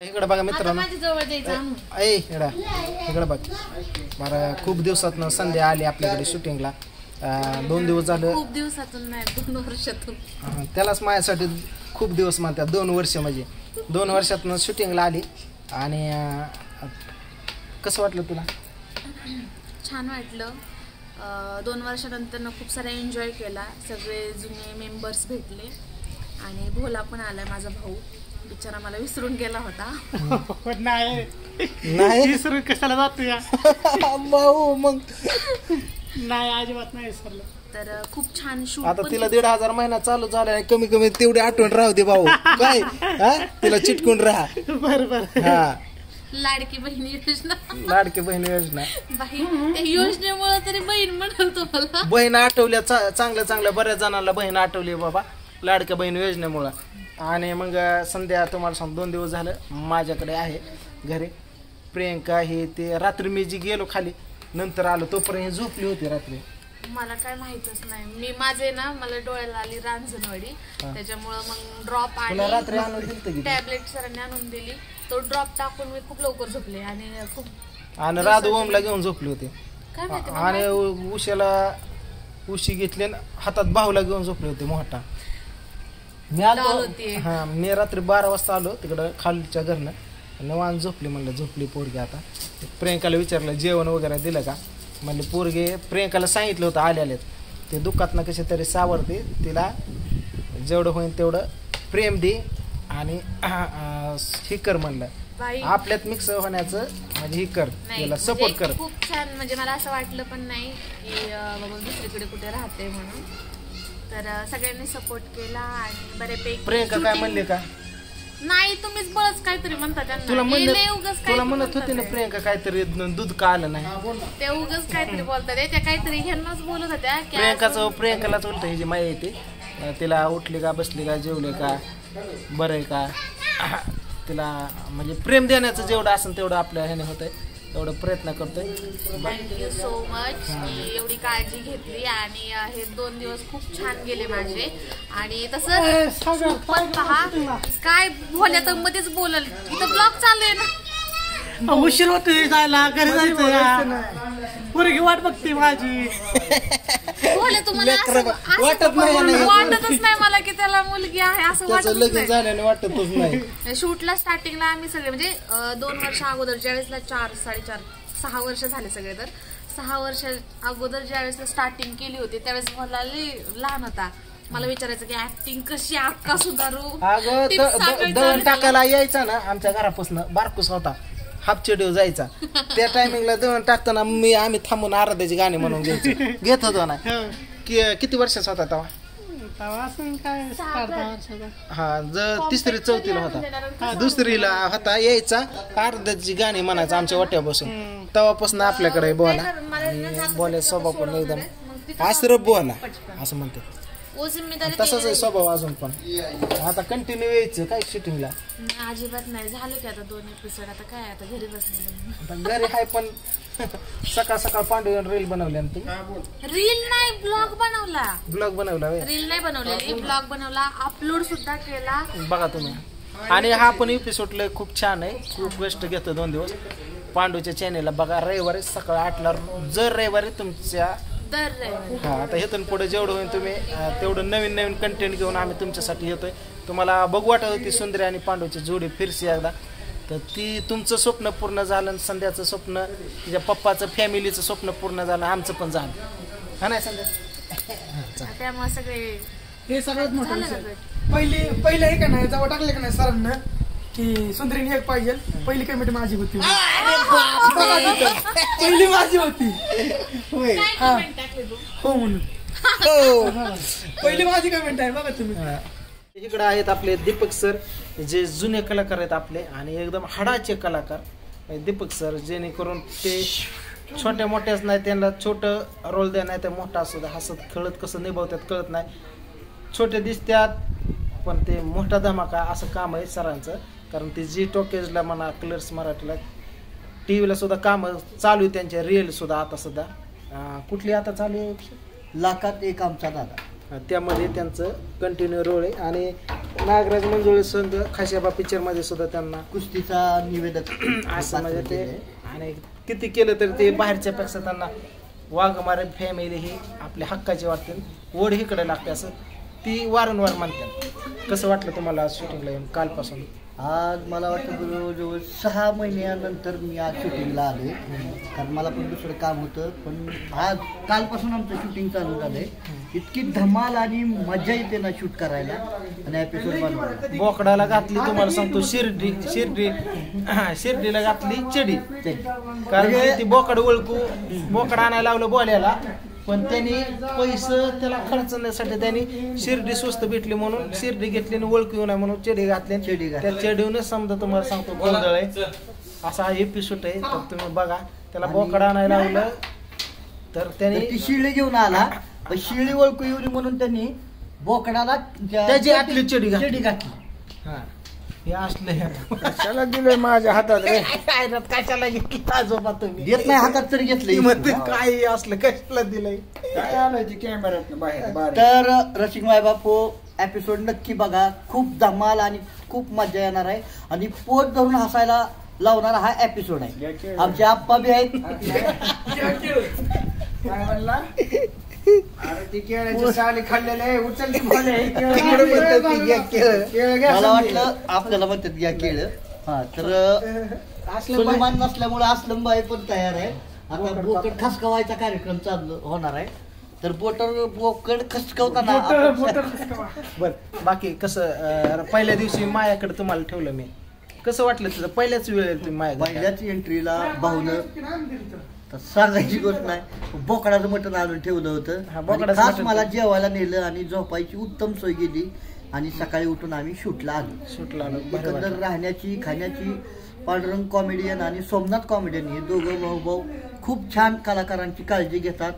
इकडे बघा मित्रांनो, इकडे बघ बरं, खूप दिवसातून संध्या आली आपल्याकडे शूटिंगला. 2 दिवस झालं. खूप दिवसातून नाही, 2 वर्षातून. त्यालाच माझ्यासाठी खूप दिवस म्हणतात. 2 वर्ष म्हणजे 2 वर्षातून शूटिंगला आली. आणि कसं वाटलं तुला? छान वाटलं. 2 वर्षानंतर खूप सारा एन्जॉय केला. सगळे जुने मेंबर्स भेटले आणि भोला पण आलाय माझा भाऊ. बिचारा मला विसरून गेला होता. नाही विसरून कशाला जातो या भाऊ? मग नाही, अजिबात नाही विसरलं. तर खूप छान शूट. आता तिला 1,500 महिना चालू झालाय. कमी कमी तेवढी आठवण राहू दे भाऊ. काय तिला चिटकून राहा. बरोबर. हा, लाडकी बहीण योजना. लाडकी बहीण योजना. बाई, त्या योजनेमुळे तरी बहीण म्हणाल तुम्हाला. बहीण आठवल्या, चांगल्या चांगल्या बऱ्याच जणांना बहीण आठवली बाबा लाडक्या बहीण योजनेमुळं. आणि मग संध्या तुम्हाला सांग 2 दिवस झालं माझ्याकडे आहे घरी. प्रियंका हे ते रात्री मी जी गेलो खाली नंतर आलो तोपर्यंत झोपली होती रात्री. मला काय माहितच नाही. मी माझे ना, मला डोळ्याला आली रांजणवाडी. त्याच्यामुळं मग ड्रॉप आणि रात्री आणून दिली टॅबलेट सरांनी आणून दिली. तो ड्रॉप टाकून मी खूप लवकर झोपले आणि खूप. आणि राधू ओमला घेऊन झोपली होती. काय माहिती. आणि उशी घेतली आणि हातात भाऊला घेऊन झोपली होती मोठा. मी आलो. हा, मी रात्री 12 वाजता आलो तिकडं खालच्या घरनं. निवांत झोपली. म्हणलं झोपली पोरगी. आता प्रियंकाला विचारलं जेवण वगैरे दिलं का. म्हणले पोरगे, प्रियंकाला सांगितलं होतं आल्यात ते दुःखातनं कसे तरी सावरते. तिला जेवढं होईल तेवढं प्रेम दे आणि हे कर म्हणलं. आपल्यात मिक्स होण्याचं म्हणजे हे कर, तिला सपोर्ट कर. खूप छान. म्हणजे मला असं वाटलं पण नाही की बाबा दुसरीकडे कुठे राहते म्हणून. तर सगळ्यांनी सपोर्ट केला आणि बऱ्यापैकी. प्रियंका काय म्हणले का? नाही, तुम्हीच बळच काहीतरी म्हणता त्यांना. तुला म्हणत होती ना प्रियंका काहीतरी दूध का आलं नाही. ते उगाच काहीतरी बोलतात. त्या काहीतरी ह्यांनाच बोलत होत्या. प्रियंकालाच उलट ही जी माई येते, तिला उठली का, बसली का, जेवले का, बरं आहे का, तिला म्हणजे प्रेम देण्याचं जेवढं असेल तेवढं आपल्या ह्याने होतंय, तेवढं प्रयत्न करतोय. थँक्यू सो मच की एवढी काळजी घेतली. आणि हे 2 दिवस खूप छान गेले माझे. आणि तसं पण पहा काय बोलल्या तर मध्येच बोलल. इथं ब्लॉग चालू आहे ना. उशीर होतोय जायला, घरी जायचं. पोरगी वाट बघते माझी. बोलले तुम्हाला वाटतच नाही मला की त्याला मुलगी आहे असं वाटतच नाही. शूटला स्टार्टिंगला आम्ही सगळे म्हणजे 2 वर्ष अगोदर ज्यावेळेसला 4-4.5-6 वर्ष झाले सगळे. तर 6 वर्ष अगोदर ज्यावेळेसला स्टार्टिंग केली होती त्यावेळेस मला लहान होता. मला विचारायचं की ऍक्टिंग कशी अक्का सुधारू. दळण टाकायला यायचा ना आमच्या घरापासून, बारकूस होता, हाफ चेडीव जायचा. त्या टायमिंगला दळण टाकताना आम्ही थांबून आराध्याची गाणी म्हणून घेत होतो ना. किती वर्षाचा होता तेव्हा? हा, जर 3री-4थीला होता, 2रीला होता, यायचा आराध्याची गाणी म्हणायचं आमच्या वाट्या बसून. तेव्हापासून आपल्याकडे बोला स्वभाव पण एकदम आश्रब बोला असं म्हणतात. तसंच आहे स्वभाव अजून पण. आता कंटिन्यू यायचं काय शूटिंगला? अजिबात नाही. झालं की आता 2 एपिसोड. आता काय, आता घरी बसले. घरी आहे पण सकाळ सकाळ पांडुरंग रील बनवली. आणि रील नाही, ब्लॉग बनवला. ब्लॉग बनवला? रील नाही बनवलेली, ब्लॉग बनवला, अपलोड सुद्धा केला. बघा तुम्ही. आणि हा पण एपिसोड खूप छान आहे. खूप कष्ट घेतो 2 दिवस पांडूच्या चॅनेलला. बघा रविवारी सकाळ 8ला, जर रविवारी तुमच्या. हा, आता इथून पुढे जेवढं होईल तुम्ही तेवढं नवीन कंटेंट घेऊन आम्ही तुमच्यासाठी येतोय. तुम्हाला बघू वाटत होती सुंदरी आणि पांडूची जोडी फिरशी एकदा, तर ती तुमचं स्वप्न पूर्ण झालं. संध्याचं स्वप्न, तिच्या पप्पाचं, फॅमिलीचं स्वप्न पूर्ण झालं. आमचं पण झालं. हा नाही संध्या? त्यामुळे सगळे हे सगळ्यात मोठं. पहिले हे का नाही जवळ टाकले का नाही सरांना की सुंदरीने एक पाहिजे. पहिली कमेंट माझी होती. पहिली माझी होती. हो म्हणून पहिली माझी कमेंट आहे. बघा तुम्ही. इकडे आहेत आपले दीपक सर, जे जुने कलाकार आहेत आपले आणि एकदम हाडाचे कलाकार दीपक सर. जेणेकरून ते छोट्या मोठ्याच नाही, त्यांना छोटं रोल द्या नाही तर मोठा असू द्या, हसत खेळत कसं निभावतात कळत नाही. छोटे दिसतात पण ते मोठा धमाका असं काम आहे सरांचं. कारण ते जी टॉकेजला म्हणा, कलर्स मराठीला, टीव्हीला सुद्धा काम चालू आहे त्यांच्या. रिअल सुद्धा आता सुद्धा कुठली आता चालू आहे? लाखात एक आमचा दादा. त्यामध्ये त्यांचं कंटिन्यू रोल आहे. आणि नागराज मंजुळे संघ खाशाबा पिक्चरमध्ये सुद्धा त्यांना कुस्तीचा निवेदक असं म्हणजे ते, आणि किती केलं तरी ते बाहेरच्या पेक्षा त्यांना वाघमारे फॅमिली ही आपल्या हक्काची वाटते, ओढ इकडे लागते असं ती वारंवार म्हणतात. कसं वाटलं तुम्हाला शूटिंगला येऊन कालपासून? आज मला वाटतं जवळजवळ 6 महिन्यानंतर मी आज शूटिंगला आलोय, कारण मला पण दुसरं काम होतं. पण आज कालपासून आमचं शूटिंग चालू झालंय. इतकी धमाल आणि मजा येते ना शूट करायला आणि एपिसोड बनवायला. बोकडाला घातली तुम्हाला सांगतो शिर्डीला घातली चडी, कारण ती बोकड ओळखू बोकड आणायला लावलं बोल्याला, पण त्यांनी पैसे त्याला खर्चण्यासाठी त्यांनी शिर्डी स्वस्त भेटली म्हणून शिर्डी घेतली आणि ओळखू नये म्हणून चेडी घातली. त्या चेडीवरच समजा तुम्हाला सांगतो गोंधळ आहे. असा हा एपिसोड आहे, तर तुम्ही बघा. त्याला बोकड आणायला लावलं तर त्यांनी ती शिळी घेऊन आला, पण शिळी ओळखू येऊ म्हणून त्यांनी बोकडाला त्याची आतली चेडी घातली. हा हे असलं कशाला दिलंय माझ्या हातात रे? कशाला घेतली आजोबा तुम्ही? घेत नाही हातात तरी घेतलं. काय असलं कशाला दिलंय? काय आलं कॅमेऱ्यात बाहेर? तर रसिक माय बापू एपिसोड नक्की बघा. खूप धमाल आणि खूप मजा येणार आहे आणि पोट धरून हसायला लावणारा हा एपिसोड आहे. आमचे आप्पा बी आहेत. काय म्हणला? अरे ती केळ्याची साली खाल्लेले आहे, उचलली मला वाटलं आपल्याला म्हणतात घ्या केळ. हा तर सुलेमान नसल्यामुळे असलम बाई पण तयार आहे. आता बोकड खसकवायचा कार्यक्रम चालू होणार आहे. तर बोकड खसकवताना बर बाकी कसं पहिल्या दिवशी मायाकडे तुम्हाला ठेवलं मी, कसं वाटलं तुझं? पहिल्याच वेळेला तुम्ही माया पहिल्याच एंट्रीला भाऊनं तर सांगायची गोष्ट नाही, बोकडाचं मटण आणून ठेवलं होतं. खास मला जेवायला नेलं आणि झोपायची उत्तम सोय केली आणि सकाळी उठून आम्ही शूटला आलो. एकंदर राहण्याची खाण्याची पांडुरंग कॉमेडियन आणि सोमनाथ कॉमेडियन हे दोघं भाऊ खूप छान कलाकारांची काळजी घेतात.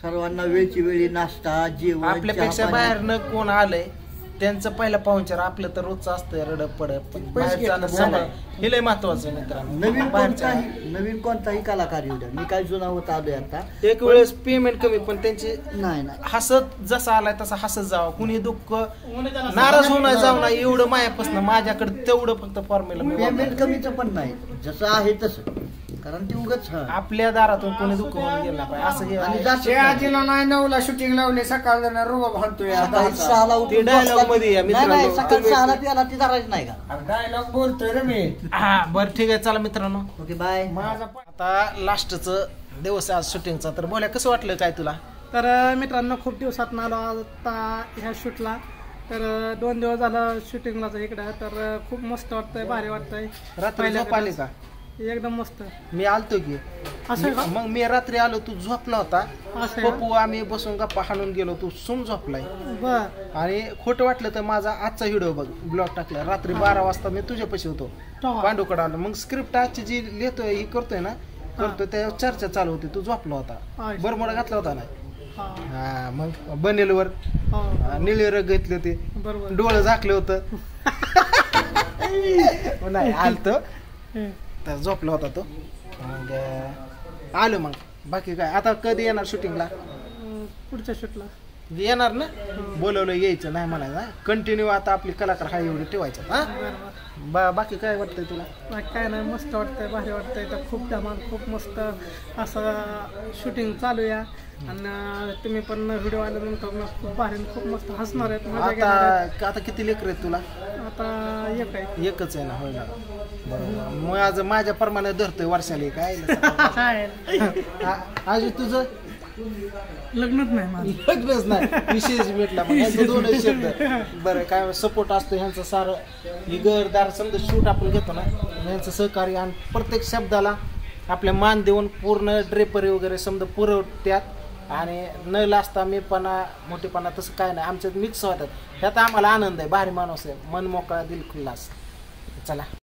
सर्वांना वेळची वेळी नाश्ता जेवण. आपल्यापेक्षा बाहेरनं कोण आलंय त्यांचं पहिला पाहुणचार, आपलं तर रोजचं असतं रडप पडप, हे लय महत्वाचं मित्रांनो. नवीन कोणताही कलाकार येऊ द्या, मी काय जुना होत आलोय आता. एक वेळेस पेमेंट कमी, पण त्यांचे नाही हसत जसा आलाय तसा हसत जावं. कुणी दुःख नाराज होणार जाऊ ना, एवढं मायापासून माझ्याकडे तेवढं फक्त फॉर्म्युला. पेमेंट कमीच पण नाही, जसं आहे तसं, कारण ती उगाच आपल्या दारातून कोणी दुःख होऊन गेला पाहिजे असं हे. आणि आजीला नाही 9ला शूटिंग लावले, सकाळ रोबा भांडतोय. 6ला उठून डायलॉग मध्ये सकाळ 6ला प्याला ती धरायची नाही का? डायलॉग बोलतोय रे मी. हा बरं ठीक आहे, चला मित्रांनो. Okay bye. आता लास्टच दिवस आज शूटिंगचा, तर बोला कसं वाटलं काय तुला? तर मित्रांनो खूप दिवसात आलो आता ह्या शूटला. तर 2 दिवस झालं शूटिंगला इकडं. तर खूप मस्त वाटतंय, भारी वाटतंय. रात्री झोप आली का? एकदम मस्त. मी आलतो की असं का? मग मी रात्री आलो, तू झोपला होता. असं पप्पू आम्ही बसून गप्पा हाणून गेलो, तू सुम झोपलाय. बर. आणि खोटं वाटलं तर माझा आजचा व्हिडिओ बघ, ब्लॉग टाकला. रात्री 12 वाजता मी तुझ्यापाशी होतो, पांडूकडे आलो. मग स्क्रिप्ट आजची जी लिहितोय ही करतोय ना, करतोय त्यावर चर्चा चालू होती. तू झोपला होता, बरमोडा घातला होता ना. हा मग बनेलवर निळे रग घेतले होते, डोळं झाकले होतं. नाही आलतो तर झोपला होता तो. मग आलो. मग बाकी काय आता कधी येणार शूटिंगला? पुढच्या शूटला येणार ना. बोलवलं यायचं नाही म्हणायचं. कंटिन्यू आता आपली कलाकार हा एवढी ठेवायचं. हा बाकी काय वाटतंय तुला? काय नाही, मस्त वाटतंय, भारी वाटतंय. तर खूप धमाल, खूप मस्त असं शूटिंग चालू या. आणि तुम्ही पण व्हिडिओ आल्यानंतर खूप भारी खूप मस्त हसणार आहेत. आता किती लेकर आहेत तुला? आता एकच आहे ना. होय ना, बरोबर. माझ्या प्रमाणे धरतोय वर्षाला काय. अजून तुझं लग्नच नाही माझं. लग्नच नाही, विशेष भेटला. दोन शब्द बरं काय सपोर्ट असतो ह्यांचं सारं घरदार समजा शूट आपण घेतो ना, ह्यांचं सहकार्य आणि प्रत्येक शब्दाला आपल्या मान देऊन पूर्ण ड्रेपरी वगैरे समजा पुरवत्यात. आणि न लाजता मीपणा मोठेपणा तसं काय नाही, आमच्यात मिक्स होतात. ह्यात आम्हाला आनंद आहे. भारी माणूस आहे, मन मोकळा दिल खुल्लास. चला.